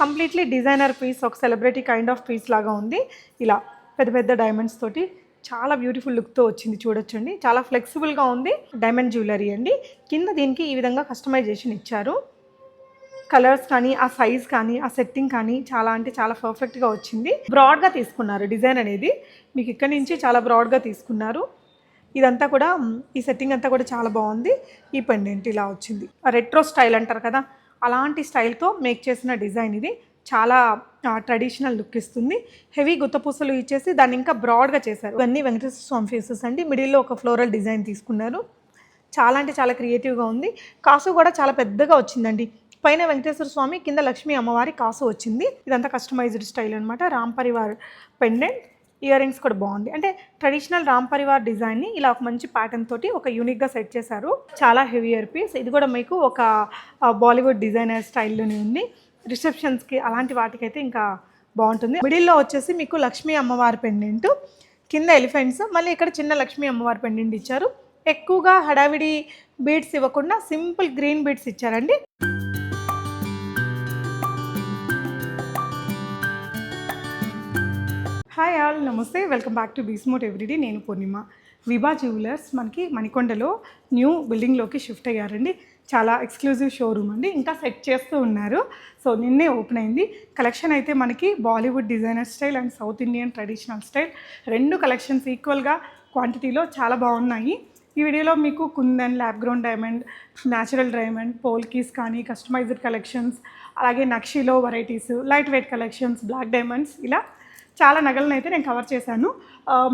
Completely designer piece, ఒక celebrity kind of piece లాగా ఉంది. ఇలా పెద్ద పెద్ద డైమండ్స్ తోటి చాలా బ్యూటిఫుల్ లుక్తో వచ్చింది. చూడొచ్చండి, చాలా ఫ్లెక్సిబుల్గా ఉంది. డైమండ్ జ్యువెలరీ అండి. కింద దీనికి ఈ విధంగా కస్టమైజేషన్ ఇచ్చారు. కలర్స్ కానీ, ఆ సైజ్ కానీ, ఆ సెట్టింగ్ కానీ చాలా అంటే చాలా పర్ఫెక్ట్గా వచ్చింది. బ్రాడ్గా తీసుకున్నారు డిజైన్ అనేది. మీకు ఇక్కడ నుంచి చాలా బ్రాడ్గా తీసుకున్నారు. ఇదంతా కూడా ఈ సెట్టింగ్ అంతా కూడా చాలా బాగుంది. ఈ పెండెంట్ ఇలా వచ్చింది. రెట్రో స్టైల్ అంటారు కదా, అలాంటి స్టైల్తో మేక్ చేసిన డిజైన్ ఇది. చాలా ట్రెడిషనల్ లుక్ ఇస్తుంది. హెవీ గుత్తపూసలు ఇచ్చేసి దాన్ని ఇంకా బ్రాడ్గా చేశారు. ఇవన్నీ వెంకటేశ్వర స్వామి ఫేసెస్ అండి. మిడిల్లో ఒక ఫ్లోరల్ డిజైన్ తీసుకున్నారు. చాలా అంటే చాలా క్రియేటివ్గా ఉంది. కాసు కూడా చాలా పెద్దగా వచ్చిందండి. పైన వెంకటేశ్వర స్వామి, కింద లక్ష్మీ అమ్మవారి కాసు వచ్చింది. ఇదంతా కస్టమైజ్డ్ స్టైల్ అనమాట. Ram Parivar pendant, ear rings కూడా బాగుంది. అంటే ట్రెడిషనల్ రామ్ పరివార్ డిజైన్ని ఇలా ఒక మంచి ప్యాటర్న్ తోటి ఒక యూనిక్గా సెట్ చేశారు. చాలా హెవీ ఇయర్ పీస్. ఇది కూడా మీకు ఒక బాలీవుడ్ డిజైనర్ స్టైల్లోనే ఉంది. రిసెప్షన్స్కి అలాంటి వాటికైతే ఇంకా బాగుంటుంది. మిడిల్లో వచ్చేసి మీకు లక్ష్మీ అమ్మవారి పెండెంట్, కింద ఎలిఫెంట్స్, మళ్ళీ ఇక్కడ చిన్న లక్ష్మీ అమ్మవారి పెండెంట్ ఇచ్చారు. ఎక్కువగా హడావిడి బీడ్స్ ఇవ్వకుండా సింపుల్ గ్రీన్ బీడ్స్ ఇచ్చారండి. హాయ్ ఆల్, నమస్తే, వెల్కమ్ బ్యాక్ టు బీస్మోట్ ఎవ్రీడే. నేను పూర్ణిమ. విభా జ్యువెలర్స్ మనకి మణికొండలో న్యూ బిల్డింగ్లోకి షిఫ్ట్ అయ్యారండి. చాలా ఎక్స్క్లూజివ్ షోరూమ్ అండి. ఇంకా సెట్ చేస్తూ ఉన్నారు. సో నిన్నే ఓపెన్ అయింది. కలెక్షన్ అయితే మనకి Bollywood designer style and south Indian traditional style రెండు కలెక్షన్స్ ఈక్వల్గా క్వాంటిటీలో చాలా బాగున్నాయి. ఈ వీడియోలో మీకు kundan, lab grown diamond, natural diamond, polkis కానీ, కస్టమైజ్డ్ కలెక్షన్స్, అలాగే నక్షీలో varieties, light weight collections, black diamonds, ఇలా చాలా నగలను అయితే నేను కవర్ చేశాను.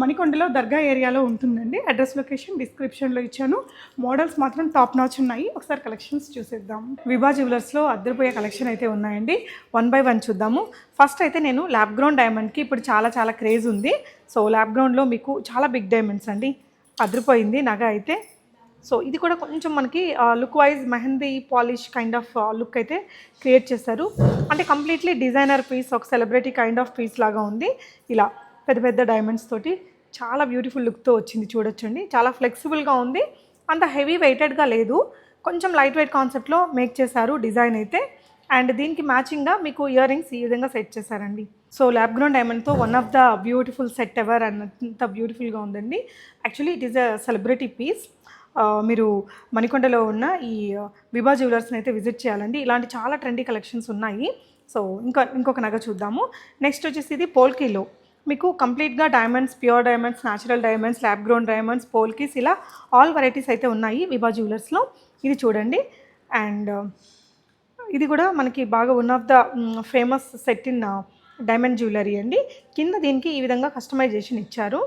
మణికొండలో దర్గా ఏరియాలో ఉంటుందండి. అడ్రస్ లొకేషన్ డిస్క్రిప్షన్లో ఇచ్చాను. మోడల్స్ మాత్రం టాప్ నాచ్ ఉన్నాయి. ఒకసారి కలెక్షన్స్ చూసేద్దాం. విభా జ్యువెలర్స్లో అద్దరిపోయే కలెక్షన్ అయితే ఉన్నాయండి. 1 by 1 చూద్దాము. ఫస్ట్ అయితే నేను ల్యాబ్ గ్రౌండ్ డైమండ్కి ఇప్పుడు చాలా చాలా క్రేజ్ ఉంది. సో ల్యాబ్ గ్రౌండ్లో మీకు చాలా బిగ్ డైమండ్స్ అండి. అదిరిపోయింది నగ అయితే. సో ఇది కూడా కొంచెం మనకి look wise mehndi polish kind of look అయితే క్రియేట్ చేశారు. అంటే కంప్లీట్లీ డిజైనర్ పీస్, ఒక సెలబ్రిటీ కైండ్ ఆఫ్ పీస్ లాగా ఉంది. ఇలా పెద్ద పెద్ద డైమండ్స్ తోటి చాలా బ్యూటిఫుల్ లుక్తో వచ్చింది. చూడొచ్చండి, చాలా ఫ్లెక్సిబుల్గా ఉంది. అంత హెవీ వెయిటెడ్గా లేదు, కొంచెం లైట్ వెయిట్ కాన్సెప్ట్లో మేక్ చేశారు డిజైన్ అయితే. అండ్ దీనికి మ్యాచింగ్గా మీకు ఇయర్ రింగ్స్ ఈ విధంగా సెట్ చేశారండి. సో ల్యాబ్ గ్రౌండ్ డైమండ్తో one of the beautiful set ever అన్నంత బ్యూటిఫుల్గా ఉందండి. Actually it is a celebrity piece. మీరు మణికొండలో ఉన్న ఈ విభా జ్యువెలర్స్ని అయితే విజిట్ చేయాలండి. ఇలాంటి చాలా ట్రెండీ కలెక్షన్స్ ఉన్నాయి. సో ఇంకొక నగ చూద్దాము. నెక్స్ట్ వచ్చేసి ఇది పోల్కీలో మీకు కంప్లీట్గా diamonds, pure diamonds, natural diamonds, lab ground diamonds, polkis, ఇలా ఆల్ వెరైటీస్ అయితే ఉన్నాయి విభా జ్యువెలర్స్లో. ఇది చూడండి. అండ్ ఇది కూడా మనకి బాగా one of the famous set in diamond jewellery అండి. కింద దీనికి ఈ విధంగా కస్టమైజేషన్ ఇచ్చారు.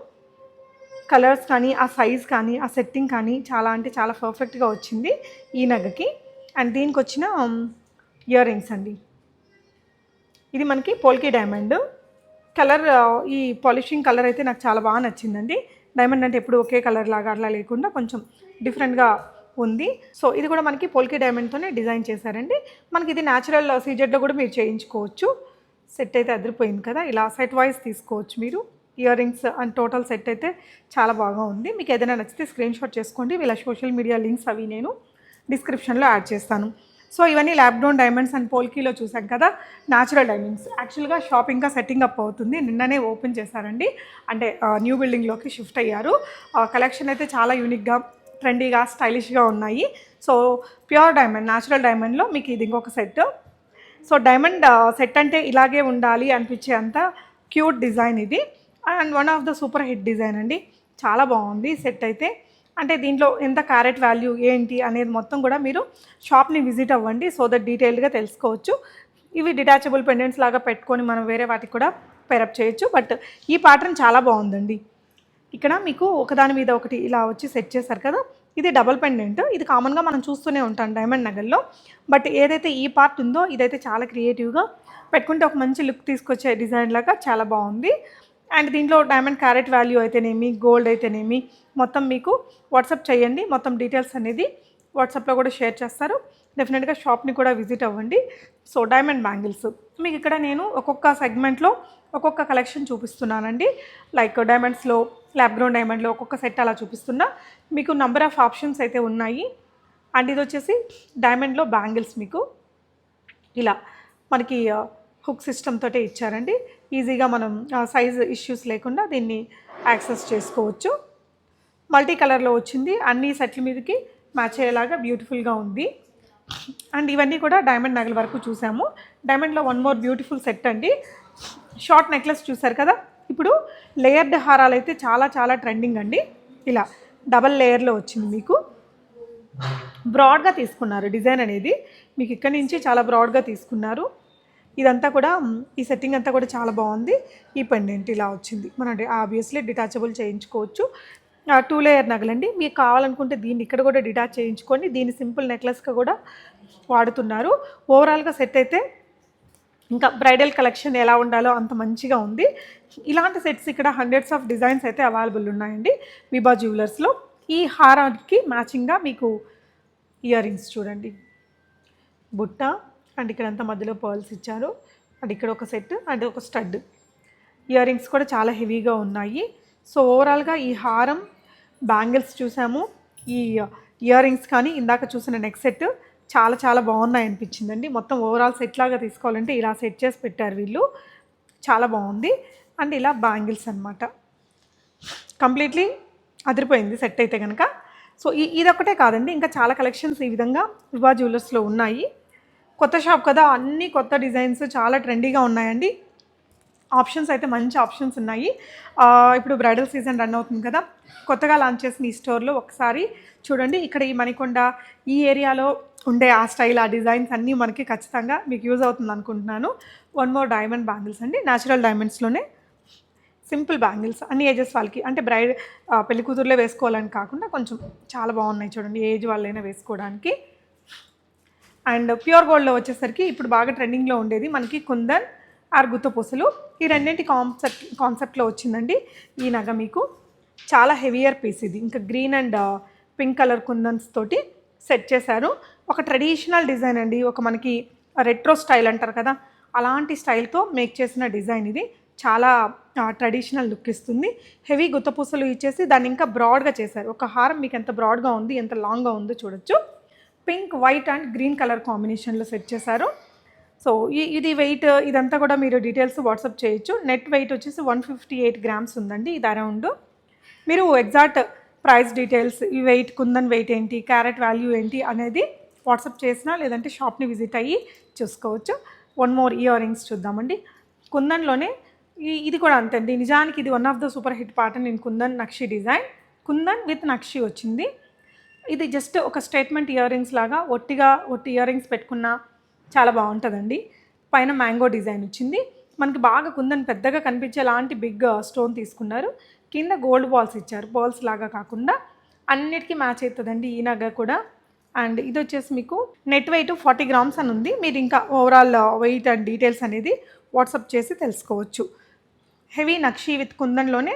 కలర్స్ కానీ, ఆ సైజ్ కానీ, ఆ సెట్టింగ్ కానీ చాలా అంటే చాలా పర్ఫెక్ట్గా వచ్చింది ఈ నగకి. అండ్ దీనికి వచ్చిన ఇయర్ రింగ్స్ అండి. ఇది మనకి పోల్కీ డైమండ్ కలర్. ఈ పాలిషింగ్ కలర్ అయితే నాకు చాలా బాగా నచ్చిందండి. డైమండ్ అంటే ఎప్పుడు ఒకే కలర్ లాగా అట్లా లేకుండా కొంచెం డిఫరెంట్గా ఉంది. సో ఇది కూడా మనకి పోల్కీ డైమండ్తోనే డిజైన్ చేశారండి. మనకి ఇది న్యాచురల్ సీజెడ్లో కూడా మీరు చేయించుకోవచ్చు. సెట్ అయితే అదిరిపోయింది కదా. ఇలా సెట్ వైజ్ తీసుకోవచ్చు మీరు. Ear rings and total set అయితే చాలా బాగా ఉంది. మీకు ఏదైనా నచ్చితే స్క్రీన్ షాట్ చేసుకోండి. వీళ్ళ సోషల్ మీడియా లింక్స్ అవి నేను డిస్క్రిప్షన్లో యాడ్ చేస్తాను. సో ఇవన్నీ ల్యాబ్ గ్రౌండ్ డైమండ్స్ అండ్ పోల్కీలో చూసాం కదా. న్యాచురల్ డైమండ్స్ యాక్చువల్గా షాప్ ఇంకా సెట్టింగ్ అప్ అవుతుంది. నిన్ననే ఓపెన్ చేశారండి. అంటే న్యూ బిల్డింగ్లోకి షిఫ్ట్ అయ్యారు. కలెక్షన్ అయితే చాలా యూనిక్గా, ట్రెండీగా, స్టైలిష్గా ఉన్నాయి. సో ప్యూర్ డైమండ్, న్యాచురల్ డైమండ్లో మీకు ఇది ఇంకొక సెట్. సో డైమండ్ సెట్ అంటే ఇలాగే ఉండాలి అనిపించే అంత క్యూట్ డిజైన్ ఇది. And one of the super hit design అండి. చాలా బాగుంది సెట్ అయితే. అంటే దీంట్లో ఎంత క్యారెట్ వాల్యూ ఏంటి అనేది మొత్తం కూడా మీరు షాప్ని విజిట్ అవ్వండి. సో దట్ డీటెయిల్డ్గా తెలుసుకోవచ్చు. ఇవి డిటాచబుల్ పెండెంట్స్ లాగా పెట్టుకొని మనం వేరే వాటికి కూడా పేరప్ చేయొచ్చు. బట్ ఈ ప్యాటర్న్ చాలా బాగుందండి. ఇక్కడ మీకు ఒకదాని మీద ఒకటి ఇలా వచ్చి సెట్ చేశారు కదా. ఇది డబుల్ పెండెంట్. ఇది కామన్గా మనం చూస్తూనే ఉంటాం డైమండ్ నగల్లో. బట్ ఏదైతే ఈ పార్ట్ ఉందో ఇదైతే చాలా క్రియేటివ్గా పెట్టుకుంటే ఒక మంచి లుక్ తీసుకొచ్చే డిజైన్ లాగా చాలా బాగుంది. అండ్ దీంట్లో డైమండ్ క్యారెట్ వాల్యూ అయితేనేమి, గోల్డ్ అయితేనేమి మొత్తం మీకు వాట్సాప్ చేయండి. మొత్తం డీటెయిల్స్ అనేది వాట్సాప్లో కూడా షేర్ చేస్తారు. డెఫినెట్గా షాప్ని కూడా విజిట్ అవ్వండి. సో డైమండ్ బ్యాంగిల్స్ మీకు ఇక్కడ నేను ఒక్కొక్క సెగ్మెంట్లో ఒక్కొక్క కలెక్షన్ చూపిస్తున్నానండి. లైక్ డైమండ్స్లో, ల్యాబ్ గ్రౌండ్ డైమండ్లో ఒక్కొక్క సెట్ అలా చూపిస్తున్నా. మీకు నంబర్ ఆఫ్ ఆప్షన్స్ అయితే ఉన్నాయి. అండ్ ఇది వచ్చేసి డైమండ్లో బ్యాంగిల్స్. మీకు ఇలా మనకి హుక్ సిస్టమ్ తోటే ఇచ్చారండి. ఈజీగా మనం సైజ్ ఇష్యూస్ లేకుండా దీన్ని యాక్సెస్ చేసుకోవచ్చు. మల్టీ కలర్లో వచ్చింది, అన్ని సెట్ల మీదకి మ్యాచ్ అయ్యేలాగా బ్యూటిఫుల్గా ఉంది. అండ్ ఇవన్నీ కూడా డైమండ్ నగల వరకు చూసాము. డైమండ్లో వన్ మోర్ బ్యూటిఫుల్ సెట్ అండి. షార్ట్ నెక్లెస్ చూసారు కదా, ఇప్పుడు లేయర్డ్ హారాలు అయితే చాలా చాలా ట్రెండింగ్ అండి. ఇలా డబల్ లేయర్లో వచ్చింది, మీకు బ్రాడ్గా తీసుకున్నారు డిజైన్ అనేది. మీకు ఇక్కడ నుంచి చాలా బ్రాడ్గా తీసుకున్నారు. ఇదంతా కూడా ఈ సెట్టింగ్ అంతా కూడా చాలా బాగుంది. ఈ పెండెంట్ ఇలా వచ్చింది, మనం ఆబ్వియస్లీ డిటాచబుల్ చేయించుకోవచ్చు. 2 లేయర్ నగలండి. మీకు కావాలనుకుంటే దీన్ని ఇక్కడ కూడా డిటాచ్ చేయించుకొని దీన్ని సింపుల్ నెక్లెస్గా కూడా వాడుతున్నారు. ఓవరాల్గా సెట్ అయితే ఇంకా బ్రైడల్ కలెక్షన్ ఎలా ఉండాలో అంత మంచిగా ఉంది. ఇలాంటి సెట్స్ ఇక్కడ హండ్రెడ్స్ ఆఫ్ డిజైన్స్ అయితే అవైలబుల్ ఉన్నాయండి విభా జ్యువెలర్స్లో. ఈ హారానికి మ్యాచింగ్గా మీకు ఇయర్ రింగ్స్ చూడండి, బుట్ట అండ్ ఇక్కడంతా మధ్యలో పర్ల్స్ ఇచ్చారు. అండ్ ఇక్కడ ఒక సెట్ అండ్ ఒక స్టడ్. ఇయర్ రింగ్స్ కూడా చాలా హెవీగా ఉన్నాయి. సో ఓవరాల్గా ఈ హారం, బ్యాంగిల్స్ చూసాము, ఈ ఇయర్ రింగ్స్ కానీ ఇందాక చూసిన నెక్ సెట్ చాలా చాలా బాగున్నాయి అనిపించిందండి. మొత్తం ఓవరాల్ సెట్ లాగా తీసుకోవాలంటే ఇలా సెట్ చేసి పెట్టారు వీళ్ళు, చాలా బాగుంది. అండ్ ఇలా బ్యాంగిల్స్ అనమాట, కంప్లీట్లీ అదిరిపోయింది సెట్ అయితే కనుక. సో ఇదొక్కటే కాదండి, ఇంకా చాలా కలెక్షన్స్ ఈ విధంగా విభా జ్యువెలర్స్లో ఉన్నాయి. కొత్త షాప్ కదా, అన్ని కొత్త డిజైన్స్ చాలా ట్రెండీగా ఉన్నాయండి. ఆప్షన్స్ అయితే మంచి ఆప్షన్స్ ఉన్నాయి. ఇప్పుడు బ్రైడల్ సీజన్ రన్ అవుతుంది కదా, కొత్తగా లాంచ్ చేసిన ఈ స్టోర్లో ఒకసారి చూడండి. ఇక్కడ ఈ మణికొండ ఈ ఏరియాలో ఉండే ఆ స్టైల్, ఆ డిజైన్స్ అన్నీ మనకి ఖచ్చితంగా మీకు యూజ్ అవుతుంది అనుకుంటున్నాను. వన్ మోర్ డైమండ్ బ్యాంగిల్స్ అండి, న్యాచురల్ డైమండ్స్లోనే సింపుల్ బ్యాంగిల్స్, అన్ని ఏజెస్ వాళ్ళకి, అంటే పెళ్లి కూతురులే వేసుకోవాలని కాకుండా కొంచెం చాలా బాగున్నాయి చూడండి, ఏజ్ వాళ్ళైనా వేసుకోవడానికి. అండ్ ప్యూర్ గోల్డ్లో వచ్చేసరికి ఇప్పుడు బాగా ట్రెండింగ్లో ఉండేది మనకి కుందన్ ఆర్ గుత్తపూసలు. ఈ రెండింటి కాన్సెప్ట్లో వచ్చిందండి ఈ నగ. మీకు చాలా హెవియర్ పీస్ ఇది, ఇంకా గ్రీన్ అండ్ పింక్ కలర్ కుందన్స్ తోటి సెట్ చేశారు. ఒక ట్రెడిషనల్ డిజైన్ అండి, ఒక మనకి రెట్రో స్టైల్ అంటారు కదా, అలాంటి స్టైల్తో మేక్ చేసిన డిజైన్ ఇది. చాలా ట్రెడిషనల్ లుక్ ఇస్తుంది. హెవీ గుత్తపూసలు ఇచ్చేసి దాన్ని ఇంకా బ్రాడ్గా చేశారు. ఒక హారం మీకు ఎంత బ్రాడ్గా ఉంది, ఎంత లాంగ్గా ఉందో చూడొచ్చు. Pink, white and green colour కాంబినేషన్లో సెట్ చేశారు. సో ఇది వెయిట్ ఇదంతా కూడా మీరు డీటెయిల్స్ వాట్సాప్ చేయొచ్చు. నెట్ వెయిట్ వచ్చేసి 158 గ్రామ్స్ ఉందండి ఇది అరౌండ్. మీరు ఎగ్జాక్ట్ ప్రైస్ డీటెయిల్స్, ఈ వెయిట్, కుందన్ వెయిట్ ఏంటి, క్యారెట్ వాల్యూ ఏంటి అనేది వాట్సాప్ చేసినా లేదంటే షాప్ని విజిట్ అయ్యి చూసుకోవచ్చు. వన్ మోర్ ఇయర్ రింగ్స్ చూద్దామండి. కుందన్లోనే ఇది కూడా అంతే అండి. నిజానికి ఇది one of the super hit pattern in kundan nakshi design. Kundan with nakshi వచ్చింది. ఇది జస్ట్ ఒక స్టేట్మెంట్ ఇయర్ రింగ్స్ లాగా ఒట్టి ఇయర్ రింగ్స్ పెట్టుకున్నా చాలా బాగుంటుందండి. పైన మ్యాంగో డిజైన్ వచ్చింది. మనకి బాగా కుందన్ పెద్దగా కనిపించే లాంటి బిగ్ స్టోన్ తీసుకున్నారు. కింద గోల్డ్ బాల్స్ ఇచ్చారు, పర్ల్స్ లాగా కాకుండా అన్నిటికీ మ్యాచ్ అవుతుందండి ఈ నగ కూడా. అండ్ ఇది వచ్చేసి మీకు నెట్ వెయిట్ 40 గ్రామ్స్ అని ఉంది. మీరు ఇంకా ఓవరాల్ వెయిట్ అండ్ డీటెయిల్స్ అనేది వాట్సాప్ చేసి తెలుసుకోవచ్చు. హెవీ నక్షి విత్ కుందన్లోనే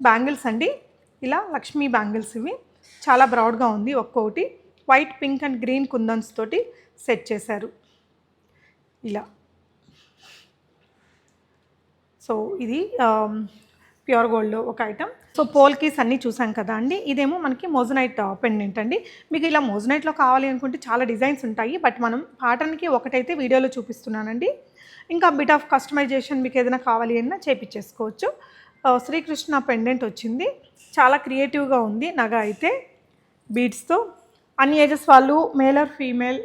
బ్యాంగిల్స్ అండి, ఇలా లక్ష్మీ బ్యాంగిల్స్. ఇవి చాలా బ్రాడ్గా ఉంది, ఒక్కొక్కటి వైట్, పింక్ అండ్ గ్రీన్ కుందన్స్ తోటి సెట్ చేశారు ఇలా. సో ఇది ప్యూర్ గోల్డ్లో ఒక ఐటమ్. సో పోల్ కీస్ అన్నీ చూసాం కదా అండి. ఇదేమో మనకి మోజనైట్ పెండెంట్ అండి. మీకు ఇలా మోజనైట్లో కావాలి అనుకుంటే చాలా డిజైన్స్ ఉంటాయి, బట్ మనం ప్యాటర్న్కి ఒకటైతే వీడియోలో చూపిస్తున్నానండి. ఇంకా బిట్ ఆఫ్ కస్టమైజేషన్ మీకు ఏదైనా కావాలి అన్నా చేపించేసుకోవచ్చు. శ్రీకృష్ణ పెండెంట్ వచ్చింది, చాలా క్రియేటివ్గా ఉంది నగ అయితే. బీడ్స్తో అన్ని ఏజెస్ వాళ్ళు, మేల్ ఆర్ ఫీమేల్,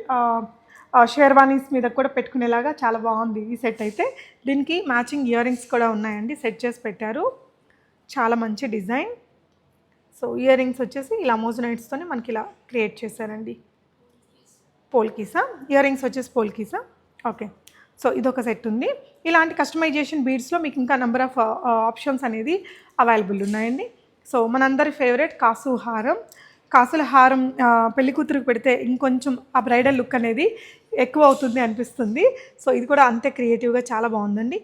షేర్వానీస్ మీద కూడా పెట్టుకునేలాగా చాలా బాగుంది ఈ సెట్ అయితే. దీనికి మ్యాచింగ్ ఇయర్ రింగ్స్ కూడా ఉన్నాయండి, సెట్ చేసి పెట్టారు. చాలా మంచి డిజైన్. సో ఇయర్ రింగ్స్ వచ్చేసి ఇలా మోజనైట్స్తోనే మనకి ఇలా క్రియేట్ చేశారండి. పోల్కీసా ఇయర్ రింగ్స్ వచ్చేసి పోల్కీసా. ఓకే, సో ఇదొక సెట్ ఉంది. ఇలాంటి కస్టమైజేషన్ బీడ్స్లో మీకు ఇంకా నెంబర్ ఆఫ్ ఆప్షన్స్ అనేది అవైలబుల్ ఉన్నాయండి. సో మనందరి ఫేవరెట్ కాసు హారం. కాసుల హారం పెళ్లి కూతురికి పెడితే ఇంకొంచెం ఆ బ్రైడల్ లుక్ అనేది ఎక్కువ అవుతుంది అనిపిస్తుంది. సో ఇది కూడా అంతే క్రియేటివ్గా చాలా బాగుందండి.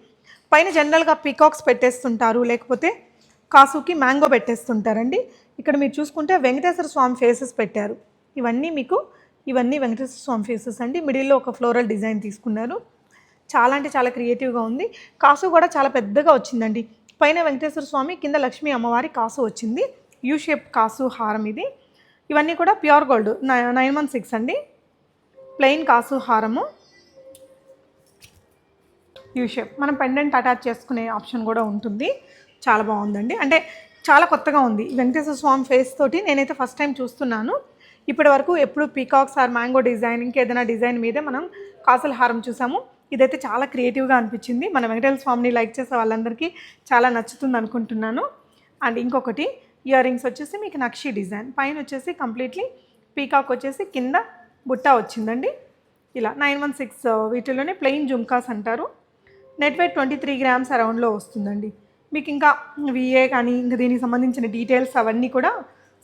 పైన జనరల్గా పీకాక్స్ పెట్టేస్తుంటారు, లేకపోతే కాసుకి మ్యాంగో పెట్టేస్తుంటారండి. ఇక్కడ మీరు చూసుకుంటే వెంకటేశ్వర స్వామి ఫేసెస్ పెట్టారు. ఇవన్నీ వెంకటేశ్వర స్వామి ఫేసెస్ అండి. మిడిల్లో ఒక ఫ్లోరల్ డిజైన్ తీసుకున్నారు. చాలా అంటే చాలా క్రియేటివ్గా ఉంది. కాసు కూడా చాలా పెద్దగా వచ్చిందండి. పైన వెంకటేశ్వర స్వామి, కింద లక్ష్మీ అమ్మవారి కాసు వచ్చింది. యూ షేప్ కాసు హారం ఇది. ఇవన్నీ కూడా ప్యూర్ గోల్డ్ 916 అండి. ప్లెయిన్ కాసు హారము. U shape. మనం పెండెంట్ అటాచ్ చేసుకునే ఆప్షన్ కూడా ఉంటుంది. చాలా బాగుందండి. అంటే చాలా కొత్తగా ఉంది వెంకటేశ్వర స్వామి ఫేస్ తోటి. నేనైతే ఫస్ట్ టైం చూస్తున్నాను. ఇప్పటి వరకు ఎప్పుడు పీకాక్స్ ఆర్ మ్యాంగో డిజైన్ ఇంకేదైనా డిజైన్ మీదే మనం కాసుల హారం చూసాము. ఇదైతే చాలా క్రియేటివ్గా అనిపించింది. మన వెంకటేశ్వర స్వామిని లైక్ చేసే వాళ్ళందరికీ చాలా నచ్చుతుంది అనుకుంటున్నాను. అండ్ ఇంకొకటి ఇయర్ రింగ్స్ వచ్చేసి మీకు నక్షి డిజైన్, పైన వచ్చేసి కంప్లీట్లీ పీకాక్ వచ్చేసి కింద బుట్ట వచ్చిందండి. ఇలా 916 వీటిలోనే ప్లెయిన్ జుమ్కాస్ అంటారు. నెట్ వెయిట్ 23 గ్రామ్స్ అరౌండ్లో వస్తుందండి. మీకు ఇంకా విఏ కానీ ఇంకా దీనికి సంబంధించిన డీటెయిల్స్ అవన్నీ కూడా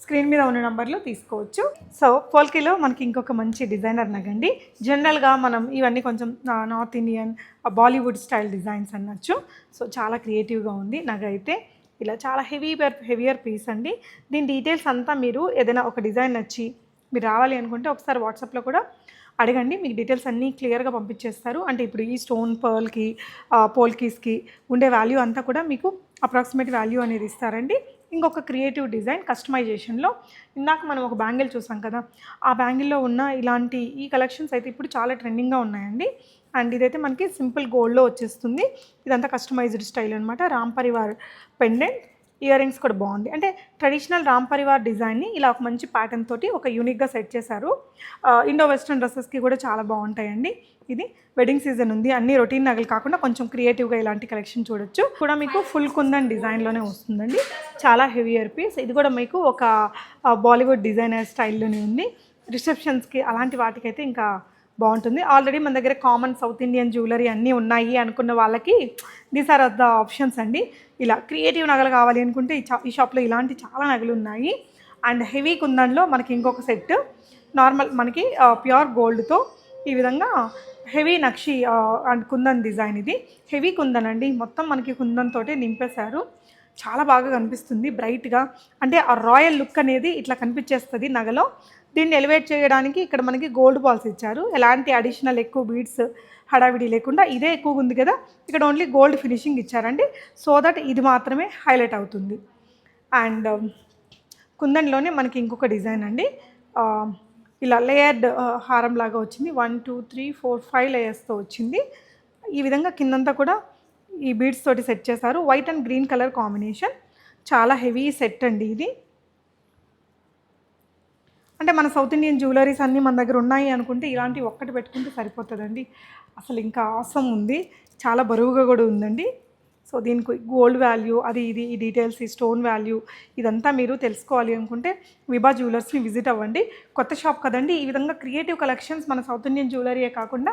స్క్రీన్ మీద ఉన్న నెంబర్లో తీసుకోవచ్చు. సో పోల్కీలో మనకి ఇంకొక మంచి డిజైనర్ నగండి. జనరల్గా మనం ఇవన్నీ కొంచెం north Indian Bollywood style designs అనొచ్చు. సో చాలా క్రియేటివ్గా ఉంది నగ అయితే. ఇలా చాలా హెవియర్ పీస్ అండి. దీని డీటెయిల్స్ అంతా మీరు ఏదైనా ఒక డిజైన్ నచ్చి మీరు రావాలి అనుకుంటే ఒకసారి వాట్సాప్లో కూడా అడగండి, మీకు డీటెయిల్స్ అన్నీ క్లియర్గా పంపించేస్తారు. అంటే ఇప్పుడు ఈ స్టోన్ పర్ల్కి పోల్కీస్కి ఉండే వాల్యూ అంతా కూడా మీకు అప్రాక్సిమేట్ వాల్యూ అనేది ఇస్తారండి. ఇంకొక క్రియేటివ్ డిజైన్ కస్టమైజేషన్లో ఇందాక మనం ఒక బ్యాంగిల్ చూసాం కదా, ఆ బ్యాంగిల్లో ఉన్న ఇలాంటి ఈ కలెక్షన్స్ అయితే ఇప్పుడు చాలా ట్రెండింగ్గా ఉన్నాయండి. అండ్ ఇదైతే మనకి సింపుల్ గోల్డ్లో వచ్చేస్తుంది. ఇదంతా కస్టమైజ్డ్ స్టైల్ అనమాట. Ram Parivar pendant, ear rings కూడా బాగుంది. అంటే ట్రెడిషనల్ రామ్ పరివార్ డిజైన్ని ఇలా ఒక మంచి ప్యాటర్న్ తోటి ఒక యూనిక్గా సెట్ చేశారు. ఇండో వెస్ట్రన్ డ్రెస్సెస్కి కూడా చాలా బాగుంటాయండి. ఇది వెడ్డింగ్ సీజన్ ఉంది, అన్ని రొటీన్ నగలు కాకుండా కొంచెం క్రియేటివ్గా ఇలాంటి కలెక్షన్ చూడొచ్చు. కూడా మీకు ఫుల్ కుందన్ డిజైన్లోనే వస్తుందండి. చాలా హెవియర్ పీస్. ఇది కూడా మీకు ఒక బాలీవుడ్ డిజైనర్ స్టైల్లోనే ఉంది. రిసెప్షన్స్కి అలాంటి వాటికైతే ఇంకా బాగుంటుంది. ఆల్రెడీ మన దగ్గర కామన్ సౌత్ ఇండియన్ జ్యువెలరీ అన్నీ ఉన్నాయి అనుకున్న వాళ్ళకి దీస్ ఆర్ ద ఆప్షన్స్ అండి. ఇలా క్రియేటివ్ నగలు కావాలి అనుకుంటే ఈ షాప్లో ఇలాంటి చాలా నగలు ఉన్నాయి. అండ్ హెవీ కుందన్లో మనకి ఇంకొక సెట్ నార్మల్ మనకి ప్యూర్ గోల్డ్తో ఈ విధంగా heavy nakshi and kundan design. ఇది హెవీ కుందన్ అండి. మొత్తం మనకి కుందన్ తోటే నింపేశారు. చాలా బాగా కనిపిస్తుంది బ్రైట్గా. అంటే ఆ రాయల్ లుక్ అనేది ఇట్లా కనిపించేస్తుంది నగలో. దీన్ని ఎలివేట్ చేయడానికి ఇక్కడ మనకి గోల్డ్ బాల్స్ ఇచ్చారు. ఎలాంటి అడిషనల్ ఎక్కువ బీడ్స్ హడావిడి లేకుండా ఇదే ఎక్కువగా ఉంది కదా, ఇక్కడ ఓన్లీ గోల్డ్ ఫినిషింగ్ ఇచ్చారండి. సో దట్ ఇది మాత్రమే హైలైట్ అవుతుంది. అండ్ కుందన్లోనే మనకి ఇంకొక డిజైన్ అండి. ఇలా లేయర్డ్ హారం లాగా వచ్చింది. 1 2 3 4 5 లేయర్స్తో వచ్చింది. ఈ విధంగా కిందంతా కూడా ఈ బీడ్స్ తోటి సెట్ చేశారు. White and green colour combination. చాలా హెవీ సెట్ అండి ఇది. అంటే మన సౌత్ ఇండియన్ జ్యువెలరీస్ అన్నీ మన దగ్గర ఉన్నాయి అనుకుంటే ఇలాంటి ఒక్కటి పెట్టుకుంటే సరిపోతుందండి. అసలు ఇంకా అవసరం ఉంది. చాలా బరువుగా కూడా ఉందండి. సో దీనికి గోల్డ్ వాల్యూ అది ఇది ఈ డీటెయిల్స్ ఈ స్టోన్ వాల్యూ ఇదంతా మీరు తెలుసుకోవాలి అనుకుంటే విభా జ్యువెలర్స్ని విజిట్ అవ్వండి. కొత్త షాప్ కదండి. ఈ విధంగా క్రియేటివ్ కలెక్షన్స్ మన సౌత్ ఇండియన్ జ్యువెలరీయే కాకుండా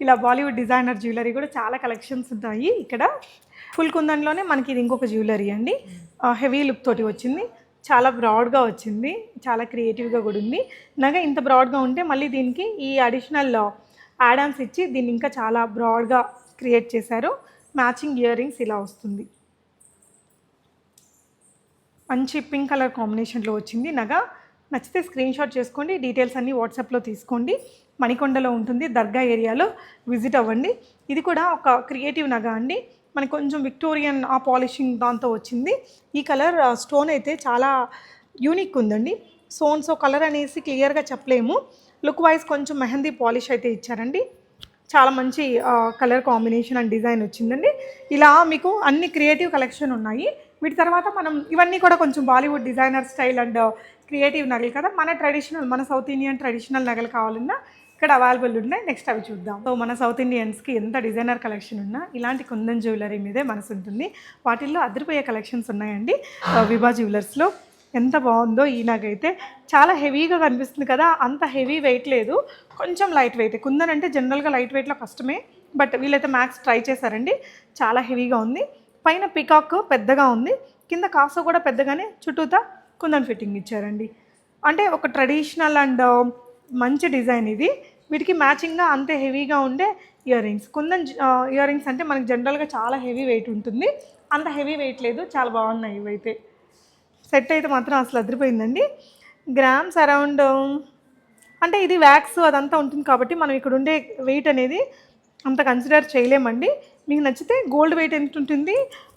ఇలా బాలీవుడ్ డిజైనర్ జ్యువెలరీ కూడా చాలా కలెక్షన్స్ ఉన్నాయి ఇక్కడ. ఫుల్ కుందన్లోనే మనకి ఇది ఇంకొక జ్యువెలరీ అండి. హెవీ లుక్ తోటి వచ్చింది. చాలా బ్రాడ్గా వచ్చింది. చాలా క్రియేటివ్గా కూడా ఉంది. నగ ఇంత బ్రాడ్గా ఉంటే మళ్ళీ దీనికి ఈ అడిషనల్ యాడాన్స్ ఇచ్చి దీన్ని ఇంకా చాలా బ్రాడ్గా క్రియేట్ చేశారు. మ్యాచింగ్ ఇయర్ రింగ్స్ ఇలా వస్తుంది. మంచి పింక్ కలర్ కాంబినేషన్లో వచ్చింది నగ. నచ్చితే స్క్రీన్ షాట్ చేసుకోండి. డీటెయిల్స్ అన్నీ వాట్సాప్లో తీసుకోండి. మణికొండలో ఉంటుంది, దర్గా ఏరియాలో విజిట్ అవ్వండి. ఇది కూడా ఒక క్రియేటివ్ నగ అండి. మనకి కొంచెం విక్టోరియన్ ఆ పాలిషింగ్ దాంతో వచ్చింది. ఈ కలర్ స్టోన్ అయితే చాలా యూనిక్ ఉందండి. సో కలర్ అనేసి క్లియర్గా చెప్పలేము. లుక్ వైజ్ కొంచెం మెహందీ పాలిష్ అయితే ఇచ్చారండి. చాలా మంచి కలర్ కాంబినేషన్ అండ్ డిజైన్ వచ్చిందండి. ఇలా మీకు అన్ని క్రియేటివ్ కలెక్షన్ ఉన్నాయి. వీటి తర్వాత మనం ఇవన్నీ కూడా కొంచెం Bollywood designer style and creative నగలు కదా. మన ట్రెడిషనల్ మన సౌత్ ఇండియన్ ట్రెడిషనల్ నగలు కావాలన్నా ఇక్కడ అవైలబుల్ ఉన్నాయి. నెక్స్ట్ అవి చూద్దాం. సో మన సౌత్ ఇండియన్స్కి ఎంత డిజైనర్ కలెక్షన్ ఉన్నా ఇలాంటి కుందన్ జ్యువెలరీ మీదే మనసు ఉంటుంది. వాటిల్లో అదిరిపోయే కలెక్షన్స్ ఉన్నాయండి విభా జ్యువెలర్స్లో. ఎంత బాగుందో ఈ నగైతే. చాలా హెవీగా కనిపిస్తుంది కదా, అంత హెవీ వెయిట్ లేదు, కొంచెం లైట్ వెయిట్. కుందన్ అంటే జనరల్గా లైట్ వెయిట్లో కష్టమే, బట్ వీళ్ళైతే మ్యాక్స్ ట్రై చేశారండి. చాలా హెవీగా ఉంది. పైన పికాక్ పెద్దగా ఉంది, కింద కాసు కూడా పెద్దగానే చుట్టూతా కుందన్ ఫిట్టింగ్ ఇచ్చారండి. అంటే ఒక ట్రెడిషనల్ అండ్ మంచి డిజైన్ ఇది. వీటికి మ్యాచింగ్గా అంతే హెవీగా ఉండే ear rings. Kundan ear rings అంటే మనకి జనరల్గా చాలా హెవీ వెయిట్ ఉంటుంది, అంత హెవీ వెయిట్ లేదు. చాలా బాగున్నాయి ఇవైతే. సెట్ అయితే మాత్రం అసలు అదిరిపోయిందండి. గ్రామ్స్ అరౌండ్ అంటే ఇది వ్యాక్స్ అదంతా ఉంటుంది కాబట్టి మనం ఇక్కడ ఉండే వెయిట్ అనేది అంత కన్సిడర్ చేయలేమండి. మీకు నచ్చితే గోల్డ్ వెయిట్ ఎంత ఉంటుంది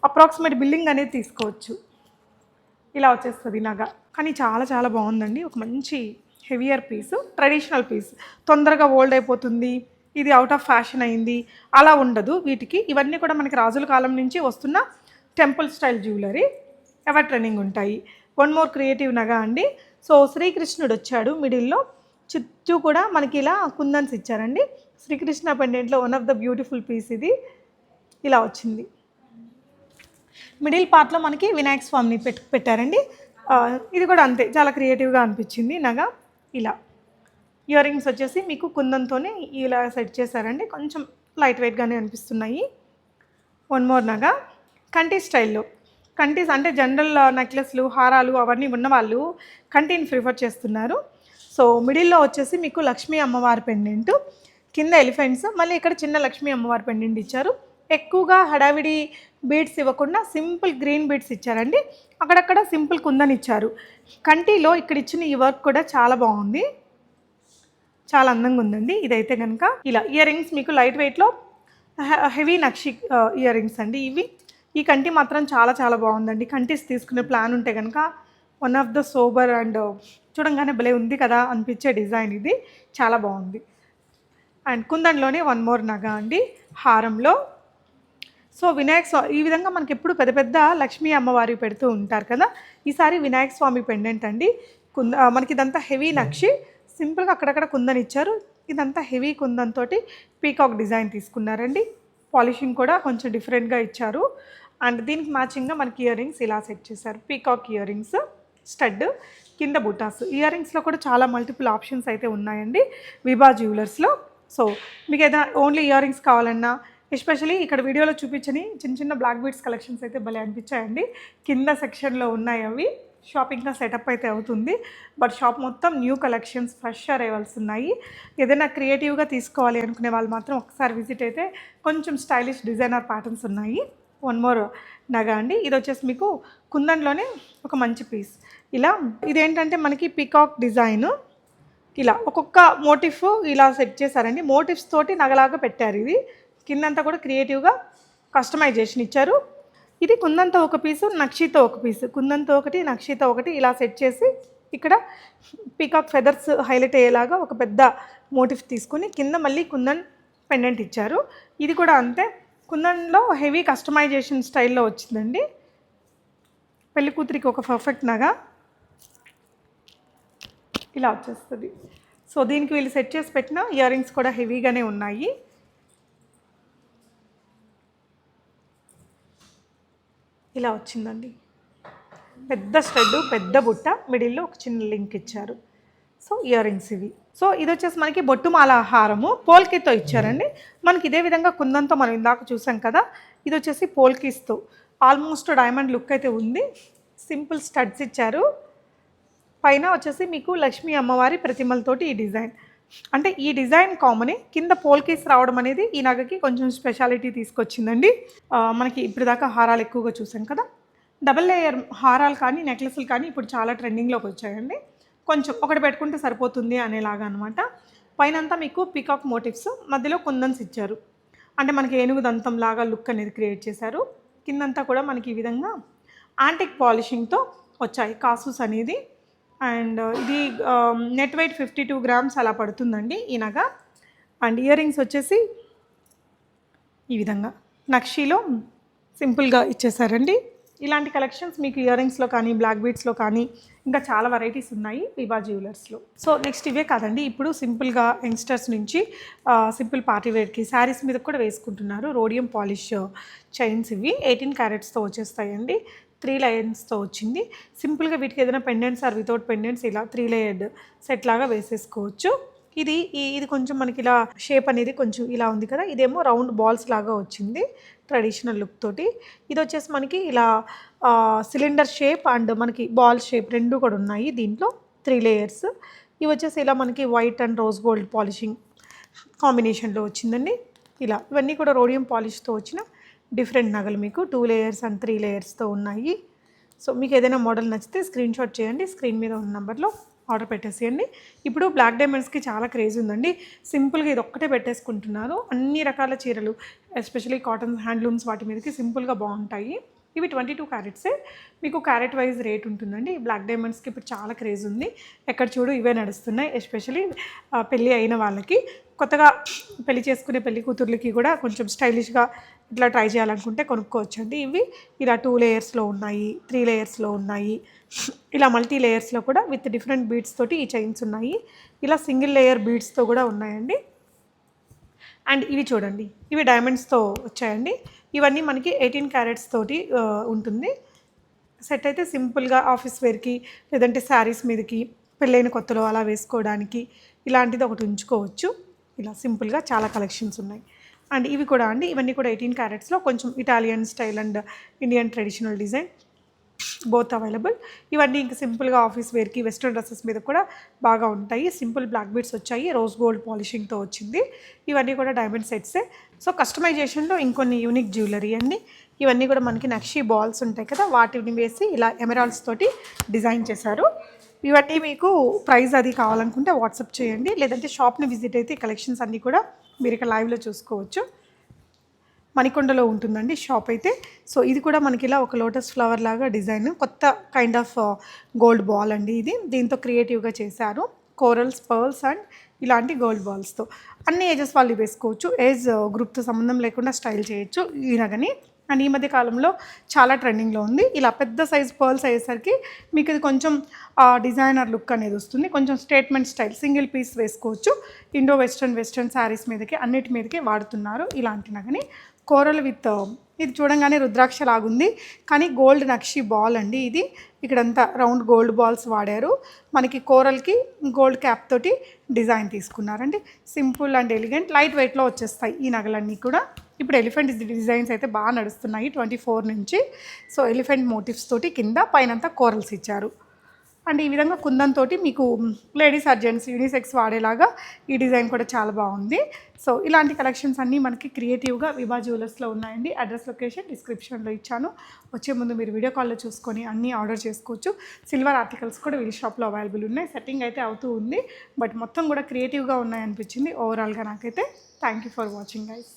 అప్రాక్సిమేట్ బిల్లింగ్ అనేది తీసుకోవచ్చు. ఇలా వచ్చేస్తుంది నగ. కానీ చాలా చాలా బాగుందండి. ఒక మంచి హెవియర్ పీసు, ట్రెడిషనల్ పీస్. తొందరగా ఓల్డ్ అయిపోతుంది, ఇది అవుట్ ఆఫ్ ఫ్యాషన్ అయింది అలా ఉండదు వీటికి. ఇవన్నీ కూడా మనకి రాజుల కాలం నుంచి వస్తున్న temple style jewellery, ever trending ఉంటాయి. వన్ మోర్ క్రియేటివ్ నగ అండి. సో శ్రీకృష్ణుడు వచ్చాడు మిడిల్లో, చుట్టూ కూడా మనకి ఇలా కుందన్స్ ఇచ్చారండి. శ్రీకృష్ణ పెండెంట్లో one of the beautiful piece ఇది. ఇలా వచ్చింది. మిడిల్ పార్ట్లో మనకి వినాయక స్వామిని పెట్టారండి. ఇది కూడా అంతే, చాలా క్రియేటివ్గా అనిపించింది నగ. ఇలా ఇయర్ రింగ్స్ వచ్చేసి మీకు కుందంతోనే ఇలా సెట్ చేశారండి, కొంచెం లైట్ వెయిట్గానే అనిపిస్తున్నాయి. వన్ మోర్ నగ కంటి స్టైల్లో. కంటీస్ అంటే జనరల్ నెక్లెస్లు, హారాలు అవన్నీ ఉన్నవాళ్ళు కంటిని ప్రిఫర్ చేస్తున్నారు. సో మిడిల్లో వచ్చేసి మీకు లక్ష్మీ అమ్మవారి పెండెంట్, కింద ఎలిఫెంట్స్, మళ్ళీ ఇక్కడ చిన్న లక్ష్మీ అమ్మవారి పెండెంట్ ఇచ్చారు. ఎక్కువగా హడావిడి బీడ్స్ ఇవ్వకుండా సింపుల్ గ్రీన్ బీడ్స్ ఇచ్చారండి. అక్కడక్కడ సింపుల్ కుందన్ ఇచ్చారు. కంటిలో ఇక్కడ ఇచ్చిన ఈ వర్క్ కూడా చాలా బాగుంది, చాలా అందంగా ఉందండి. ఇదైతే కనుక ఇలా ఇయర్ రింగ్స్ మీకు లైట్ వెయిట్లో హెవీ నక్షి ఇయర్ రింగ్స్ అండి ఇవి. ఈ కంటి మాత్రం చాలా చాలా బాగుందండి. కంటీస్ తీసుకునే ప్లాన్ ఉంటే కనుక one of the sober and చూడంగానే భలే ఉంది కదా అనిపించే డిజైన్ ఇది, చాలా బాగుంది. అండ్ కుందన్లోనే వన్ మోర్ నగ అండి హారంలో. సో వినాయక స్వామి ఈ విధంగా మనకి ఎప్పుడు పెద్ద పెద్ద లక్ష్మీ అమ్మవారి పెడుతూ ఉంటారు కదా, ఈసారి వినాయక స్వామి పెండెంట్ అండి. మనకి ఇదంతా హెవీ నక్షి, సింపుల్గా అక్కడక్కడ కుందన్ ఇచ్చారు. ఇదంతా హెవీ కుందన్ తోటి పీకాక్ డిజైన్ తీసుకున్నారండి. పాలిషింగ్ కూడా కొంచెం డిఫరెంట్గా ఇచ్చారు. అండ్ దీనికి మ్యాచింగ్గా మనకి ఇయర్ రింగ్స్ ఇలా సెట్ చేశారు. పీకాక్ ఇయర్ రింగ్స్, స్టడ్, కింద బుటాస్. ఇయర్ రింగ్స్లో కూడా చాలా మల్టిపుల్ ఆప్షన్స్ అయితే ఉన్నాయండి విభా జ్యువెలర్స్లో. సో మీకు ఏదైనా ఓన్లీ ఇయర్ రింగ్స్ కావాలన్నా, ఎస్పెషలీ ఇక్కడ వీడియోలో చూపించని చిన్న చిన్న బ్లాక్ బీడ్స్ కలెక్షన్స్ అయితే భలే అనిపించాయండి. కింద సెక్షన్లో ఉన్నాయి అవి. షాప్ ఇంకా సెటప్ అయితే అవుతుంది, బట్ షాప్ మొత్తం న్యూ కలెక్షన్స్, ఫ్రెష్ అరైవల్స్ ఉన్నాయి. ఏదైనా క్రియేటివ్గా తీసుకోవాలి అనుకునే వాళ్ళు మాత్రం ఒకసారి విజిట్ అయితే కొంచెం స్టైలిష్ డిజైనర్ ప్యాటర్న్స్ ఉన్నాయి. వన్ మోర్ నగ అండి. ఇది వచ్చేసి మీకు కుందన్లోనే ఒక మంచి పీస్. ఇలా ఇదేంటంటే మనకి పీకాక్ డిజైన్, ఇలా ఒక్కొక్క మోటిఫ్ ఇలా సెట్ చేశారండి. మోటివ్స్ తోటి నగలాగా పెట్టారు. ఇది కిందంతా కూడా క్రియేటివ్గా కస్టమైజేషన్ ఇచ్చారు. ఇది కుందంతో ఒక పీసు, నక్షితో ఒక పీసు, కుందంతో ఒకటి, నక్షితో ఒకటి ఇలా సెట్ చేసి ఇక్కడ పీకాక్ ఫెదర్స్ హైలైట్ అయ్యేలాగా ఒక పెద్ద మోటిఫ్ తీసుకుని కింద మళ్ళీ కుందన్ పెండెంట్ ఇచ్చారు. ఇది కూడా అంతే, కుందన్లో హెవీ కస్టమైజేషన్ స్టైల్లో వచ్చిందండి. పెళ్లి కూతురికి ఒక పర్ఫెక్ట్ నగ ఇలా వచ్చేస్తుంది. సో దీనికి వీళ్ళు సెట్ చేసి పెట్టిన ఇయర్ రింగ్స్ కూడా హెవీగానే ఉన్నాయి. ఇలా వచ్చిందండి, పెద్ద స్టడ్, పెద్ద బుట్ట, మిడిల్లో ఒక చిన్న లింక్ ఇచ్చారు. సో ఇయర్ రింగ్స్ ఇవి. సో ఇది వచ్చేసి మనకి బొట్టుమాల హారము పోల్కీతో ఇచ్చారండి. మనకి ఇదే విధంగా కుందంతో మనం ఇందాక చూసాం కదా, ఇది వచ్చేసి పోల్కీస్తో ఆల్మోస్ట్ డైమండ్ లుక్ అయితే ఉంది. సింపుల్ స్టడ్స్ ఇచ్చారు. పైన వచ్చేసి మీకు లక్ష్మీ అమ్మవారి ప్రతిమలతోటి ఈ డిజైన్. అంటే ఈ డిజైన్ కామనే, కింద పోల్కీస్ రావడం అనేది ఈ నగకి కొంచెం స్పెషాలిటీ తీసుకొచ్చిందండి. మనకి ఇప్పుడు దాకా హారాలు ఎక్కువగా చూసాం కదా, డబల్ లేయర్ హారాలు కానీ నెక్లెస్లు కానీ ఇప్పుడు చాలా ట్రెండింగ్లోకి వచ్చాయండి. కొంచెం ఒకటి పెట్టుకుంటే సరిపోతుంది అనేలాగా అనమాట. పైనంతా మీకు పీకాక్ మోటివ్స్, మధ్యలో కుందన్స్ ఇచ్చారు. అంటే మనకి ఏనుగు దంతం లాగా లుక్ అనేది క్రియేట్ చేశారు. కిందంతా కూడా మనకి ఈ విధంగా యాంటిక్ పాలిషింగ్తో వచ్చాయి కాసూస్ అనేది. అండ్ ఇది నెట్ వెయిట్ 52 గ్రామ్స్ అలా పడుతుందండి ఈ నగ. అండ్ ఇయర్ రింగ్స్ వచ్చేసి ఈ విధంగా నక్షీలో సింపుల్గా ఇచ్చేసారండి. ఇలాంటి కలెక్షన్స్ మీకు ఇయర్ రింగ్స్లో కానీ, బ్లాక్ బీడ్స్లో కానీ ఇంకా చాలా వెరైటీస్ ఉన్నాయి విభా జ్యువెలర్స్లో. సో నెక్స్ట్ ఇవే కాదండి, ఇప్పుడు సింపుల్గా యంగ్స్టర్స్ నుంచి సింపుల్ పార్టీ వేర్కి శారీస్ మీద కూడా వేసుకుంటున్నారు. రోడియం పాలిష్ చైన్స్ ఇవి 18 క్యారెట్స్తో వచ్చేస్తాయండి. 3 లైన్స్తో వచ్చింది. సింపుల్గా వీటికి ఏదైనా పెండెంట్స్ ఆర్ వితౌట్ పెండెంట్స్ ఇలా 3 లేయర్డ్ సెట్ లాగా వేసేసుకోవచ్చు. ఇది కొంచెం మనకి ఇలా షేప్ అనేది కొంచెం ఇలా ఉంది కదా, ఇదేమో రౌండ్ బాల్స్ లాగా వచ్చింది ట్రెడిషనల్ లుక్ తోటి. ఇది వచ్చేసి మనకి ఇలా సిలిండర్ షేప్ అండ్ మనకి బాల్ షేప్ రెండు కూడా ఉన్నాయి దీంట్లో. 3 లేయర్స్. ఇవి వచ్చేసి ఇలా మనకి white and rose gold polishing కాంబినేషన్లో వచ్చిందండి. ఇలా ఇవన్నీ కూడా రోడియం పాలిష్తో వచ్చిన డిఫరెంట్ నగలు మీకు 2 లేయర్స్ అండ్ 3 లేయర్స్తో ఉన్నాయి. సో మీకు ఏదైనా మోడల్ నచ్చితే స్క్రీన్ షాట్ చేయండి, స్క్రీన్ మీద ఉన్న నెంబర్లో ఆర్డర్ పెట్టేసేయండి. ఇప్పుడు బ్లాక్ డైమండ్స్కి చాలా క్రేజ్ ఉందండి. సింపుల్గా ఇది ఒక్కటే పెట్టేసుకుంటున్నారు. అన్ని రకాల చీరలు, ఎస్పెషలీ కాటన్ హ్యాండ్లూమ్స్ వాటి మీదకి సింపుల్గా బాగుంటాయి. ఇవి 22 క్యారెట్సే. మీకు క్యారెట్ వైజ్ రేట్ ఉంటుందండి. బ్లాక్ డైమండ్స్కి ఇప్పుడు చాలా క్రేజ్ ఉంది. ఎక్కడ చూడు ఇవే నడుస్తున్నాయి, ఎస్పెషలీ పెళ్ళి అయిన వాళ్ళకి. కొత్తగా పెళ్లి చేసుకునే పెళ్లి కూతుర్లకి కూడా కొంచెం స్టైలిష్గా ఇట్లా ట్రై చేయాలనుకుంటే కొనుక్కోవచ్చండి. ఇవి ఇలా 2 లేయర్స్లో ఉన్నాయి, 3 లేయర్స్లో ఉన్నాయి, ఇలా మల్టీ లేయర్స్లో కూడా విత్ డిఫరెంట్ బీడ్స్ తోటి ఈ చైన్స్ ఉన్నాయి. ఇలా సింగిల్ లేయర్ బీడ్స్తో కూడా ఉన్నాయండి. అండ్ ఇవి చూడండి, ఇవి డైమండ్స్తో వచ్చాయండి. ఇవన్నీ మనకి 18 క్యారెట్స్ తోటి ఉంటుంది. సెట్ అయితే సింపుల్గా ఆఫీస్ వేర్కి లేదంటే శారీస్ మీదకి పెళ్ళైన కొత్తలో అలా వేసుకోవడానికి ఇలాంటిది ఒకటి ఉంచుకోవచ్చు. ఇలా సింపుల్గా చాలా కలెక్షన్స్ ఉన్నాయి. అండ్ ఇవి కూడా అండి, ఇవన్నీ కూడా 18 క్యారెట్స్లో కొంచెం Italian style and Indian traditional design both available. ఇవన్నీ ఇంకా సింపుల్గా ఆఫీస్ వేర్కి వెస్ట్రన్ డ్రెస్సెస్ మీద కూడా బాగా ఉంటాయి. సింపుల్ బ్లాక్ బీడ్స్ వచ్చాయి, రోజ్ గోల్డ్ పాలిషింగ్తో వచ్చింది. ఇవన్నీ కూడా డైమండ్ సెట్సే. సో కస్టమైజేషన్లో ఇంకొన్ని యూనిక్ జ్యువెలరీ అండి. ఇవన్నీ కూడా మనకి నక్షి బాల్స్ ఉంటాయి కదా, వాటిని వేసి ఇలా ఎమరాల్డ్స్ తోటి డిజైన్ చేశారు. ఇవన్నీ మీకు ప్రైస్ అది కావాలనుకుంటే వాట్సాప్ చేయండి, లేదంటే షాప్ని విజిట్ అయితే ఈ కలెక్షన్స్ అన్నీ కూడా మీరు ఇక్కడ లైవ్లో చూసుకోవచ్చు. మణికొండలో ఉంటుందండి షాప్ అయితే. సో ఇది కూడా మనకి ఇలా ఒక లోటస్ ఫ్లవర్ లాగా డిజైన్, కొత్త కైండ్ ఆఫ్ గోల్డ్ బాల్ అండి ఇది. దీంతో క్రియేటివ్గా చేశారు, కోరల్స్, పర్ల్స్ అండ్ ఇలాంటి గోల్డ్ బాల్స్తో. అన్ని ఏజెస్ వాళ్ళు వేసుకోవచ్చు, ఏజ్ గ్రూప్తో సంబంధం లేకుండా స్టైల్ చేయొచ్చు ఈ నగని. అండ్ ఈ మధ్య కాలంలో చాలా ట్రెండింగ్లో ఉంది. ఇలా పెద్ద సైజ్ పర్ల్స్ అయ్యేసరికి మీకు ఇది కొంచెం డిజైనర్ లుక్ అనేది వస్తుంది, కొంచెం స్టేట్మెంట్ స్టైల్. సింగిల్ పీస్ వేసుకోవచ్చు, ఇండో వెస్ట్రన్ శారీస్ మీదకి అన్నిటి మీదకి వాడుతున్నారు ఇలాంటి నగని. కోరల్ విత్ ఇది చూడంగానే రుద్రాక్ష లాగుంది, కానీ గోల్డ్ నక్షి బాల్ అండి ఇది. ఇక్కడంతా రౌండ్ గోల్డ్ బాల్స్ వాడారు. మనకి కోరల్కి గోల్డ్ క్యాప్ తోటి డిజైన్ తీసుకున్నారండి. సింపుల్ అండ్ ఎలిగెంట్, లైట్ వెయిట్లో వచ్చేస్తాయి ఈ నగలన్నీ కూడా. ఇప్పుడు ఎలిఫెంట్ డిజైన్స్ అయితే బాగా నడుస్తున్నాయి 24 నుంచి. సో ఎలిఫెంట్ మోటివ్స్ తోటి కింద పైనంతా కోరల్స్ ఇచ్చారు. అండ్ ఈ విధంగా కుందంతో మీకు లేడీస్ అర్జెంట్స్ యూనిసెక్స్ వాడేలాగా ఈ డిజైన్ కూడా చాలా బాగుంది. సో ఇలాంటి కలెక్షన్స్ అన్నీ మనకి క్రియేటివ్గా విభా జ్యువెలర్స్లో ఉన్నాయండి. అడ్రస్ లొకేషన్ డిస్క్రిప్షన్లో ఇచ్చాను. వచ్చే ముందు మీరు వీడియో కాల్లో చూసుకొని అన్నీ ఆర్డర్ చేసుకోవచ్చు. సిల్వర్ ఆర్టికల్స్ కూడా వీళ్ళ షాప్లో అవైలబుల్ ఉన్నాయి. సెట్టింగ్ అయితే అవుతూ ఉంది, బట్ మొత్తం కూడా క్రియేటివ్గా ఉన్నాయనిపించింది ఓవరాల్గా నాకైతే. Thank you for watching guys.